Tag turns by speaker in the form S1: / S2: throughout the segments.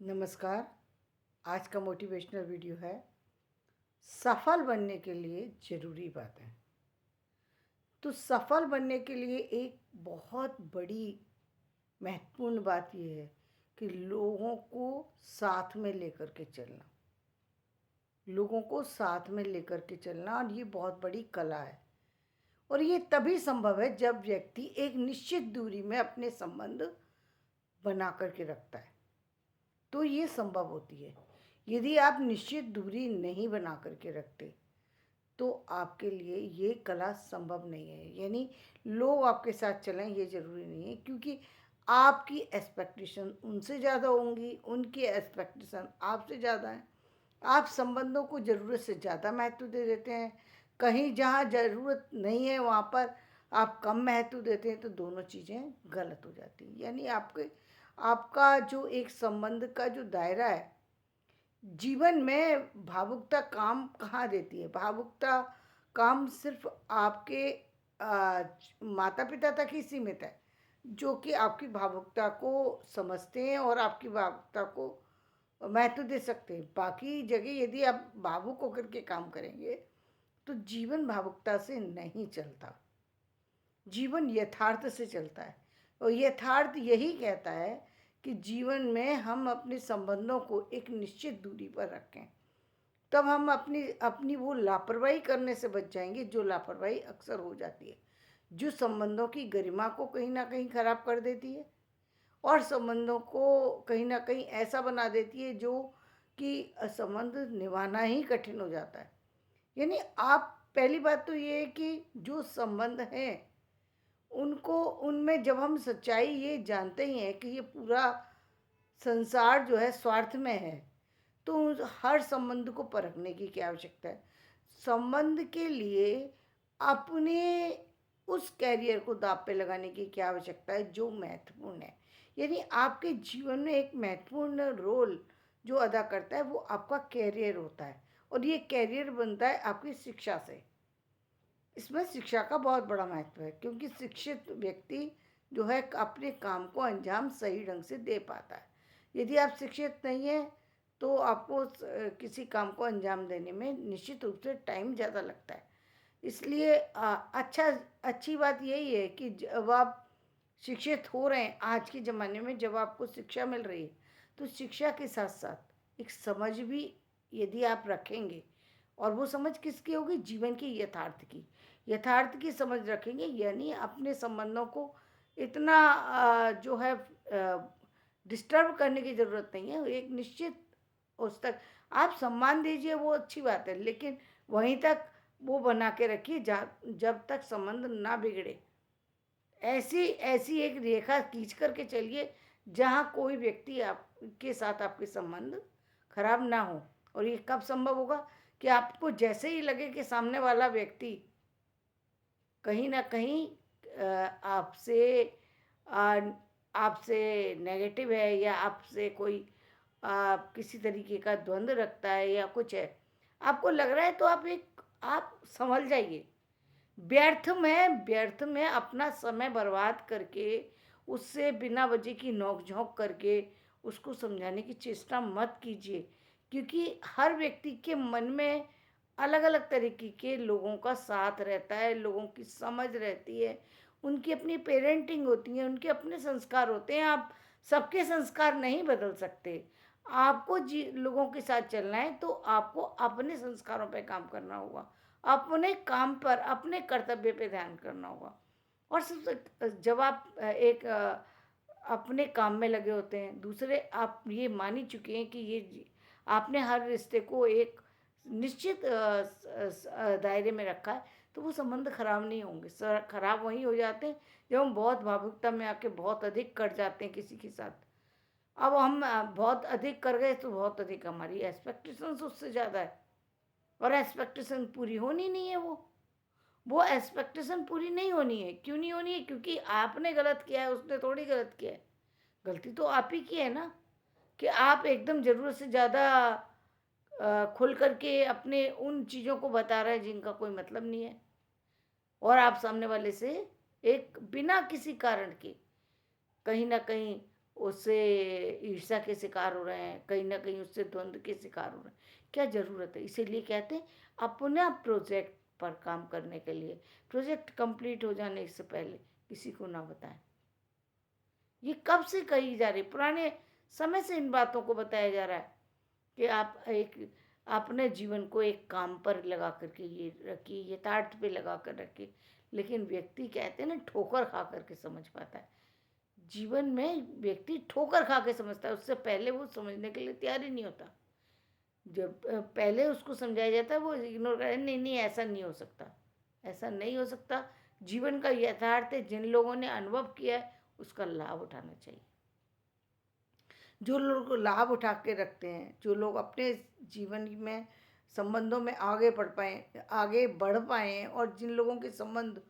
S1: नमस्कार। आज का मोटिवेशनल वीडियो है सफल बनने के लिए ज़रूरी बातें। तो सफल बनने के लिए एक बहुत बड़ी महत्वपूर्ण बात ये है कि लोगों को साथ में लेकर के चलना। लोगों को साथ में लेकर के चलना, और ये बहुत बड़ी कला है। और ये तभी संभव है जब व्यक्ति एक निश्चित दूरी में अपने संबंध बना कर के रखता है, तो ये संभव होती है। यदि आप निश्चित दूरी नहीं बना करके रखते तो आपके लिए ये कला संभव नहीं है। यानी लोग आपके साथ चलें ये ज़रूरी नहीं है, क्योंकि आपकी एक्सपेक्टेशन उनसे ज़्यादा होंगी, उनकी एक्सपेक्टेशन आपसे ज़्यादा है। आप संबंधों को ज़रूरत से ज़्यादा महत्व दे देते हैं, कहीं जहाँ ज़रूरत नहीं है वहाँ पर आप कम महत्व देते हैं, तो दोनों चीज़ें गलत हो जाती हैं। यानी आपका जो एक संबंध का जो दायरा है, जीवन में भावुकता काम कहाँ देती है? भावुकता काम सिर्फ आपके माता पिता तक ही सीमित है, जो कि आपकी भावुकता को समझते हैं और आपकी भावुकता को महत्व दे सकते हैं। बाकी जगह यदि आप भावुक होकर के काम करेंगे तो जीवन भावुकता से नहीं चलता, जीवन यथार्थ से चलता है। और यथार्थ यही कहता है कि जीवन में हम अपने संबंधों को एक निश्चित दूरी पर रखें, तब हम अपनी अपनी वो लापरवाही करने से बच जाएंगे, जो लापरवाही अक्सर हो जाती है, जो संबंधों की गरिमा को कहीं ना कहीं खराब कर देती है और संबंधों को कहीं ना कहीं ऐसा बना देती है जो कि संबंध निभाना ही कठिन हो जाता है। यानी आप, पहली बात तो ये है कि जो संबंध हैं उनको, उनमें जब हम सच्चाई ये जानते ही हैं कि ये पूरा संसार जो है स्वार्थ में है, तो हर संबंध को परखने की क्या आवश्यकता है? संबंध के लिए अपने उस कैरियर को दांव पे लगाने की क्या आवश्यकता है जो महत्वपूर्ण है। यानी आपके जीवन में एक महत्वपूर्ण रोल जो अदा करता है वो आपका कैरियर होता है, और ये कैरियर बनता है आपकी शिक्षा से। इसमें शिक्षा का बहुत बड़ा महत्व है, क्योंकि शिक्षित व्यक्ति जो है अपने काम को अंजाम सही ढंग से दे पाता है। यदि आप शिक्षित नहीं हैं तो आपको किसी काम को अंजाम देने में निश्चित रूप से टाइम ज़्यादा लगता है। इसलिए अच्छी बात यही है कि जब आप शिक्षित हो रहे हैं, आज के ज़माने में जब आपको शिक्षा मिल रही है, तो शिक्षा के साथ साथ एक समझ भी यदि आप रखेंगे, और वो समझ किसकी होगी? जीवन की, यथार्थ की समझ रखेंगे। यानी अपने संबंधों को इतना जो है डिस्टर्ब करने की ज़रूरत नहीं है। एक निश्चित उस तक आप सम्मान दीजिए, वो अच्छी बात है, लेकिन वहीं तक वो बना के रखिए जब तक संबंध ना बिगड़े। ऐसी ऐसी एक रेखा खींच करके चलिए जहाँ कोई व्यक्ति आपके साथ आपके संबंध खराब ना हो। और ये कब संभव होगा? कि आपको जैसे ही लगे कि सामने वाला व्यक्ति कहीं ना कहीं आपसे आपसे नेगेटिव है, या आपसे कोई किसी तरीके का द्वंद्व रखता है या कुछ है, आपको लग रहा है, तो आप संभल जाइए। व्यर्थ में अपना समय बर्बाद करके, उससे बिना वजह की नोक-झोंक करके उसको समझाने की चेष्टा मत कीजिए, क्योंकि हर व्यक्ति के मन में अलग-अलग तरीके के लोगों का साथ रहता है, लोगों की समझ रहती है, उनकी अपनी पेरेंटिंग होती है, उनके अपने संस्कार होते हैं। आप सबके संस्कार नहीं बदल सकते। आपको लोगों के साथ चलना है तो आपको अपने संस्कारों पे काम करना होगा। अपने काम पर, अपने कर्तव्य पे ध्यान करना होगा। और सबसे जब आप अपने काम में लगे होते हैं, दूसरे आप ये मान ही चुके हैं कि आपने हर रिश्ते को एक निश्चित दायरे में रखा है, तो वो संबंध खराब नहीं होंगे। खराब वहीं हो जाते हैं जब हम बहुत भावुकता में आके बहुत अधिक कर जाते हैं किसी के साथ। अब हम बहुत अधिक कर गए तो बहुत अधिक हमारी एक्सपेक्टेशंस उससे ज़्यादा है, और एक्सपेक्टेशन पूरी होनी नहीं है। वो एक्सपेक्टेशन पूरी नहीं होनी है। क्यों नहीं होनी है? क्योंकि आपने गलत किया है, उसने थोड़ी गलत किया है। गलती तो आप ही की है ना, कि आप एकदम ज़रूरत से ज़्यादा खुल कर के अपने उन चीज़ों को बता रहे हैं जिनका कोई मतलब नहीं है, और आप सामने वाले से एक बिना किसी कारण के कहीं न कहीं उससे ईर्ष्या के शिकार हो रहे हैं, कहीं ना कहीं उससे द्वंद्व के शिकार हो रहे हैं। क्या ज़रूरत है? इसीलिए कहते हैं अपना प्रोजेक्ट पर काम करने के लिए प्रोजेक्ट कंप्लीट हो जाने से पहले किसी को ना बताएं। ये कब से कही जा रही, पुराने समय से इन बातों को बताया जा रहा है कि आप एक अपने जीवन को एक काम पर लगा करके ये रखिए, यथार्थ पे लगा कर रखिए। लेकिन व्यक्ति कहते हैं ना ठोकर खा करके समझ पाता है। जीवन में व्यक्ति ठोकर खा के समझता है, उससे पहले वो समझने के लिए तैयार ही नहीं होता। जब पहले उसको समझाया जाता है वो इग्नोर करे, नहीं नहीं ऐसा नहीं हो सकता, ऐसा नहीं हो सकता। जीवन का यथार्थ है, जिन लोगों ने अनुभव किया है उसका लाभ उठाना चाहिए। जो लोग लाभ उठा के रखते हैं, जो लोग अपने जीवन में संबंधों में आगे बढ़ पाए, आगे बढ़ पाए, और जिन लोगों के संबंध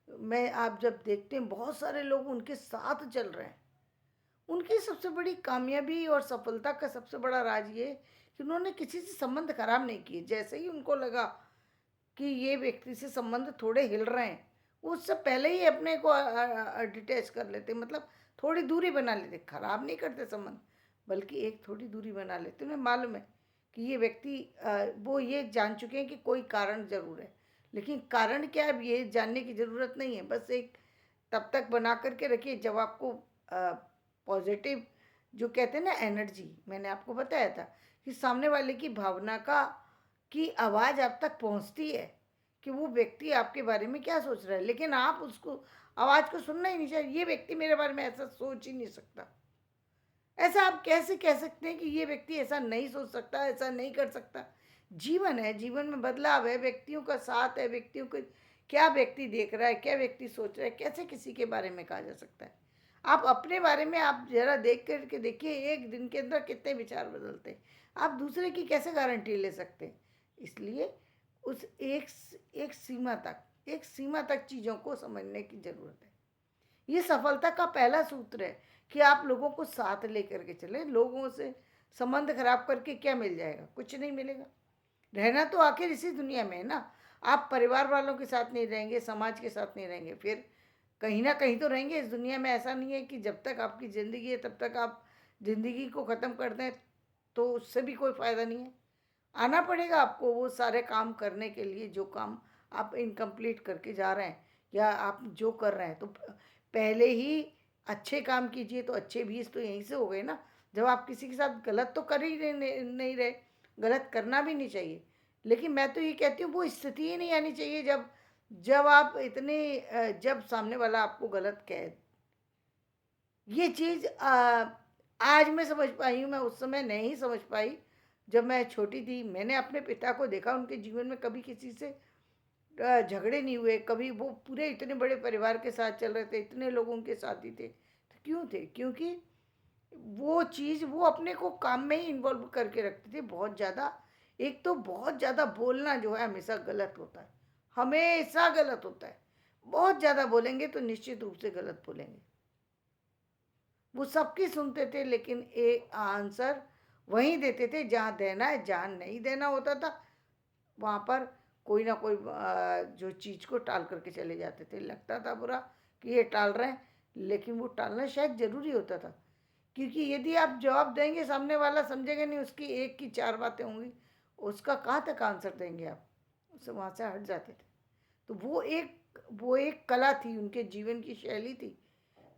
S1: में आप जब देखते हैं बहुत सारे लोग उनके साथ चल रहे हैं, उनकी सबसे बड़ी कामयाबी और सफलता का सबसे बड़ा राज ये कि उन्होंने किसी से संबंध खराब नहीं किए। जैसे ही उनको लगा कि ये व्यक्ति से संबंध थोड़े हिल रहे हैं, वो उससे पहले ही अपने को डिटैच कर लेते, मतलब थोड़ी दूरी बना लेते, खराब नहीं करते संबंध, बल्कि एक थोड़ी दूरी बना लेते। उन्हें मालूम है कि ये व्यक्ति वो ये जान चुके हैं कि कोई कारण ज़रूर है, लेकिन कारण क्या है अब ये जानने की ज़रूरत नहीं है। बस एक तब तक बना करके रखिए जब आपको पॉजिटिव, जो कहते हैं ना एनर्जी, मैंने आपको बताया था कि सामने वाले की भावना का की आवाज़ आप तक पहुंचती है कि वो व्यक्ति आपके बारे में क्या सोच रहा है, लेकिन आप उसको आवाज़ को सुनना ही नहीं चाहिए। ये व्यक्ति मेरे बारे में ऐसा सोच ही नहीं सकता। ऐसा आप कैसे कह सकते हैं कि ये व्यक्ति ऐसा नहीं सोच सकता, ऐसा नहीं कर सकता? जीवन है, जीवन में बदलाव है, व्यक्तियों का साथ है, व्यक्तियों को क्या व्यक्ति देख रहा है, क्या व्यक्ति सोच रहा है, कैसे किसी के बारे में कहा जा सकता है? आप अपने बारे में आप जरा देख करके देखिए, एक दिन के अंदर कितने विचार बदलते हैं। आप दूसरे की कैसे गारंटी ले सकते हैं? इसलिए उस एक सीमा तक चीज़ों को समझने की ज़रूरत है। ये सफलता का पहला सूत्र है कि आप लोगों को साथ लेकर के चलें। लोगों से संबंध खराब करके क्या मिल जाएगा? कुछ नहीं मिलेगा। रहना तो आखिर इसी दुनिया में है ना। आप परिवार वालों के साथ नहीं रहेंगे, समाज के साथ नहीं रहेंगे, फिर कहीं ना कहीं तो रहेंगे इस दुनिया में। ऐसा नहीं है कि जब तक आपकी ज़िंदगी है तब तक आप ज़िंदगी को ख़त्म कर दें, तो उससे भी कोई फ़ायदा नहीं है। आना पड़ेगा आपको वो सारे काम करने के लिए जो काम आप इनकम्प्लीट करके जा रहे हैं या आप जो कर रहे हैं। तो पहले ही अच्छे काम कीजिए, तो अच्छे बीज तो यहीं से हो गए ना। जब आप किसी के साथ गलत तो कर ही नहीं रहे, गलत करना भी नहीं चाहिए, लेकिन मैं तो ये कहती हूँ वो स्थिति ही नहीं आनी चाहिए जब जब आप इतने जब सामने वाला आपको गलत कहे। ये चीज़ आज मैं समझ पाई हूँ, मैं उस समय नहीं समझ पाई। जब मैं छोटी थी मैंने अपने पिता को देखा, उनके जीवन में कभी किसी से झगड़े नहीं हुए, कभी वो पूरे इतने बड़े परिवार के साथ चल रहे थे, इतने लोगों के साथी थे। तो क्यों थे? क्योंकि वो चीज़ वो अपने को काम में ही इन्वॉल्व करके रखते थे बहुत ज़्यादा। एक तो बहुत ज़्यादा बोलना जो है हमेशा गलत होता है, हमेशा गलत होता है। बहुत ज़्यादा बोलेंगे तो निश्चित रूप से गलत बोलेंगे। वो सबकी सुनते थे, लेकिन एक आंसर वहीं देते थे जहाँ देना है। जहाँ नहीं देना होता था वहाँ पर कोई ना कोई जो चीज़ को टाल करके चले जाते थे। लगता था बुरा कि ये टाल रहे हैं, लेकिन वो टालना शायद ज़रूरी होता था, क्योंकि यदि आप जवाब देंगे सामने वाला समझेगा नहीं, उसकी एक की चार बातें होंगी, उसका कहाँ तक आंसर देंगे आप? उससे वहाँ से हट जाते थे। तो वो एक कला थी, उनके जीवन की शैली थी,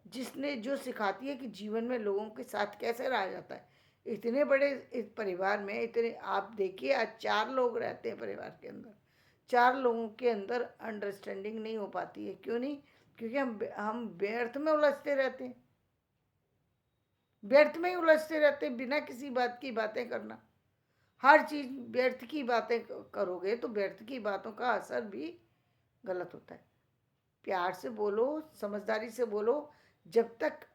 S1: जिसने जो सिखाती है कि जीवन में लोगों के साथ कैसे रहा जाता है। इतने बड़े इस परिवार में इतने आप देखिए, आज 4 लोग रहते हैं परिवार के अंदर। 4 लोगों के अंदर अंडरस्टैंडिंग नहीं हो पाती है। क्यों नहीं? क्योंकि हम व्यर्थ में उलझते रहते हैं। व्यर्थ में ही उलझते रहते हैं, बिना किसी बात की बातें करना। हर चीज़ व्यर्थ की बातें करोगे तो व्यर्थ की बातों का असर भी गलत होता है। प्यार से बोलो, समझदारी से बोलो। जब तक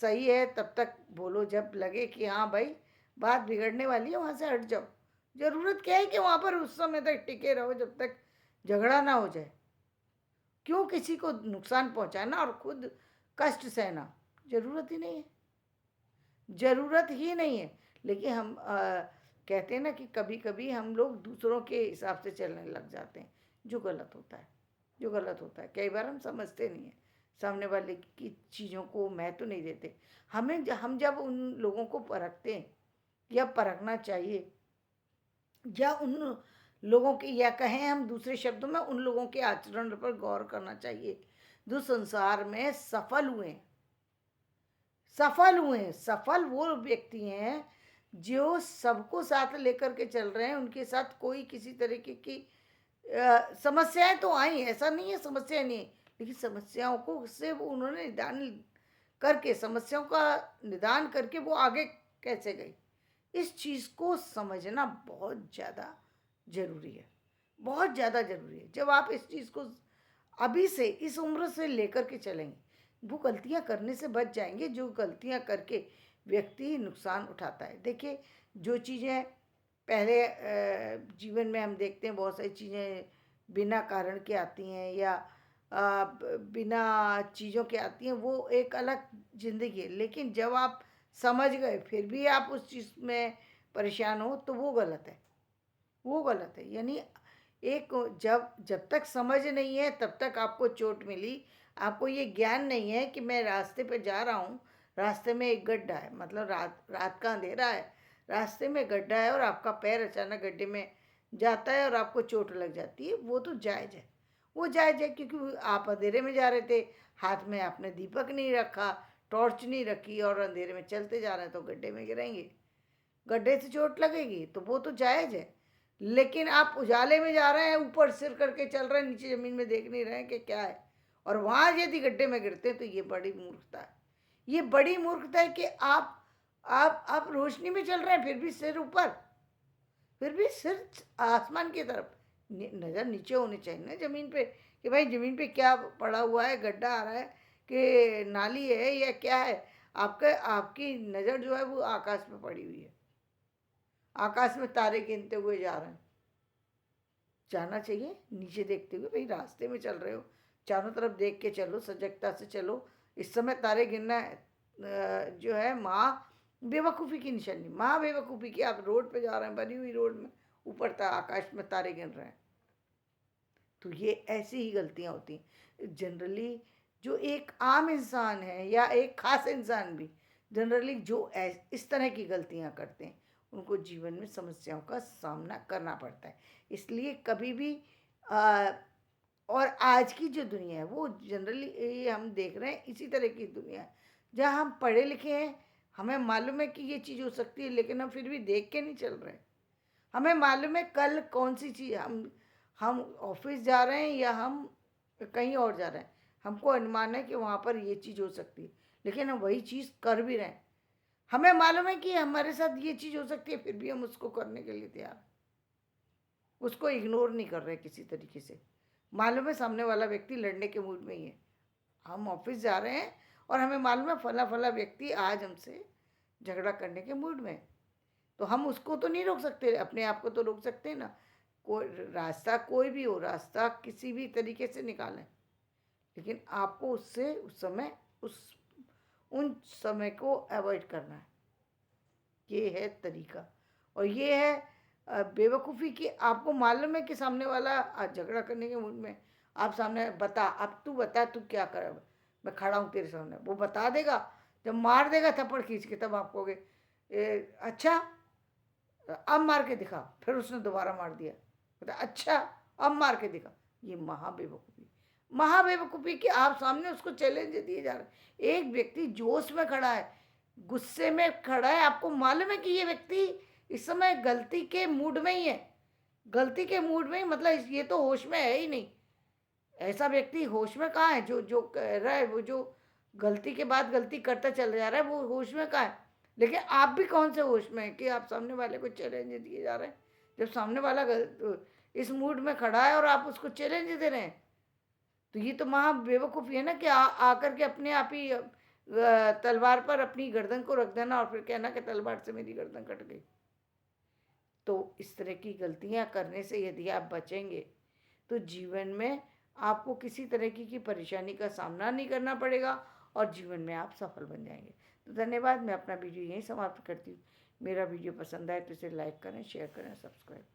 S1: सही है तब तक बोलो, जब लगे कि हाँ भाई बात बिगड़ने वाली है वहाँ से हट जाओ। ज़रूरत क्या है कि वहाँ पर उस समय तक टिके रहो जब तक झगड़ा ना हो जाए। क्यों किसी को नुकसान पहुँचाना और खुद कष्ट सहना? ज़रूरत ही नहीं है, ज़रूरत ही नहीं है। लेकिन हम कहते हैं ना कि कभी कभी हम लोग दूसरों के हिसाब से चलने लग जाते हैं, जो गलत होता है। जो गलत होता है कई बार हम समझते नहीं हैं। सामने वाले की चीज़ों को महत्व नहीं देते। हम जब उन लोगों को परखते हैं या परखना चाहिए, या उन लोगों के, या कहें हम दूसरे शब्दों में, उन लोगों के आचरण पर गौर करना चाहिए जो संसार में सफल हुए हैं। सफल वो व्यक्ति हैं जो सबको साथ लेकर के चल रहे हैं। उनके साथ कोई किसी तरीके की समस्याएं तो आई, ऐसा नहीं है समस्या नहीं, लेकिन समस्याओं को से वो उन्होंने समस्याओं का निदान करके वो आगे कैसे गई, इस चीज़ को समझना बहुत ज़्यादा ज़रूरी है। बहुत ज़्यादा ज़रूरी है। जब आप इस चीज़ को अभी से, इस उम्र से लेकर के चलेंगे, वो गलतियां करने से बच जाएंगे जो गलतियां करके व्यक्ति नुकसान उठाता है। देखिए, जो चीज़ें पहले जीवन में हम देखते हैं, बहुत सारी चीज़ें बिना कारण के आती हैं या बिना चीज़ों के आती हैं, वो एक अलग ज़िंदगी है। लेकिन जब आप समझ गए फिर भी आप उस चीज़ में परेशान हो, तो वो गलत है। वो गलत है। यानी एक, जब जब तक समझ नहीं है तब तक आपको चोट मिली, आपको ये ज्ञान नहीं है कि मैं रास्ते पे जा रहा हूँ, रास्ते में एक गड्ढा है, मतलब रात रात का अंधेरा है, रास्ते में गड्ढा है और आपका पैर अचानक गड्ढे में जाता है और आपको चोट लग जाती है, वो तो जायज़ है। वो जायज़ है क्योंकि आप अंधेरे में जा रहे थे, हाथ में आपने दीपक नहीं रखा, टॉर्च नहीं रखी और अंधेरे में चलते जा रहे हैं, तो गड्ढे में गिरेंगे, गड्ढे से चोट लगेगी, तो वो तो जायज़ है। लेकिन आप उजाले में जा रहे हैं, ऊपर सिर करके चल रहे हैं, नीचे ज़मीन में देख नहीं रहे हैं कि क्या है, और वहाँ यदि गड्ढे में गिरते हैं, तो ये बड़ी मूर्खता है। ये बड़ी मूर्खता है कि आप रोशनी में चल रहे हैं, फिर भी सिर ऊपर, फिर भी सिर आसमान की तरफ, नज़र नीचे होनी चाहिए ना ज़मीन पे, कि भाई ज़मीन पे क्या पड़ा हुआ है, गड्ढा आ रहा है कि नाली है या क्या है। आपकी नज़र जो है वो आकाश में पड़ी हुई है, आकाश में तारे गिनते हुए जा रहे हैं। जाना चाहिए नीचे देखते हुए, भाई रास्ते में चल रहे हो, चारों तरफ देख के चलो, सजगता से चलो। इस समय तारे गिनना जो है बेवकूफ़ी की निशानी, बेवकूफ़ी की। आप रोड पे जा रहे हैं, बनी हुई रोड में, ऊपर आकाश में तारे गिन रहे हैं, तो ये ऐसी ही गलतियाँ होती हैं जनरली। जो एक आम इंसान है या एक खास इंसान भी जनरली जो इस तरह की गलतियाँ करते हैं, उनको जीवन में समस्याओं का सामना करना पड़ता है। इसलिए कभी भी आ, और आज की जो दुनिया है वो जनरली ये हम देख रहे हैं, इसी तरह की दुनिया है जहाँ हम पढ़े लिखे हैं, हमें मालूम है कि ये चीज़ हो सकती है, लेकिन हम फिर भी देख के नहीं चल रहे। हमें मालूम है कल कौन सी चीज़, हम ऑफिस जा रहे हैं या हम कहीं और जा रहे हैं, हमको अनुमान है कि वहाँ पर ये चीज़ हो सकती है, लेकिन हम वही चीज़ कर भी रहे हैं। हमें मालूम है कि हमारे साथ ये चीज़ हो सकती है, फिर भी हम उसको करने के लिए तैयार, उसको इग्नोर नहीं कर रहे किसी तरीके से। मालूम है सामने वाला व्यक्ति लड़ने के मूड में ही है, हम ऑफिस जा रहे हैं और हमें मालूम है फला फला व्यक्ति आज हमसे झगड़ा करने के मूड में, तो हम उसको तो नहीं रोक सकते, अपने आप को तो रोक सकते हैं ना। कोई रास्ता, कोई भी हो, रास्ता किसी भी तरीके से निकालें, लेकिन आपको उससे उन समय को अवॉइड करना है। ये है तरीका। और ये है बेवकूफ़ी की। आपको मालूम है कि सामने वाला आज झगड़ा करने के मूड में, आप सामने बता, अब तू बता तू क्या कर, मैं खड़ा हूँ तेरे सामने, वो बता देगा। जब मार देगा थप्पड़ खींच के, तब आप कहोगे अच्छा अब मार के दिखा, फिर उसने दोबारा मार दिया, बोला अच्छा अब मार के दिखा। ये महाबेवकूफ़ी कि आप सामने उसको चैलेंज दिए जा रहे। एक व्यक्ति जोश में खड़ा है, गुस्से में खड़ा है, आपको मालूम है कि ये व्यक्ति इस समय गलती के मूड में ही है, गलती के मूड में ही, मतलब ये तो होश में है ही नहीं। ऐसा व्यक्ति होश में कहाँ है? जो जो कह रहा है, वो जो गलती के बाद गलती करता चला जा रहा है, वो होश में कहाँ है? लेकिन आप भी कौन से होश में है कि आप सामने वाले को चैलेंज दिए जा रहे हैं, जब सामने वाला इस मूड में खड़ा है और आप उसको चैलेंज दे रहे हैं। तो ये तो महा बेवकूफ़ी है ना कि आकर के अपने आप ही तलवार पर अपनी गर्दन को रख देना और फिर कहना कि तलवार से मेरी गर्दन कट गई। तो इस तरह की गलतियां करने से यदि आप बचेंगे, तो जीवन में आपको किसी तरह की परेशानी का सामना नहीं करना पड़ेगा और जीवन में आप सफल बन जाएंगे। तो धन्यवाद। मैं अपना वीडियो यहीं समाप्त करती हूँ। मेरा वीडियो पसंद आए तो इसे लाइक करें, शेयर करें, सब्सक्राइब करें।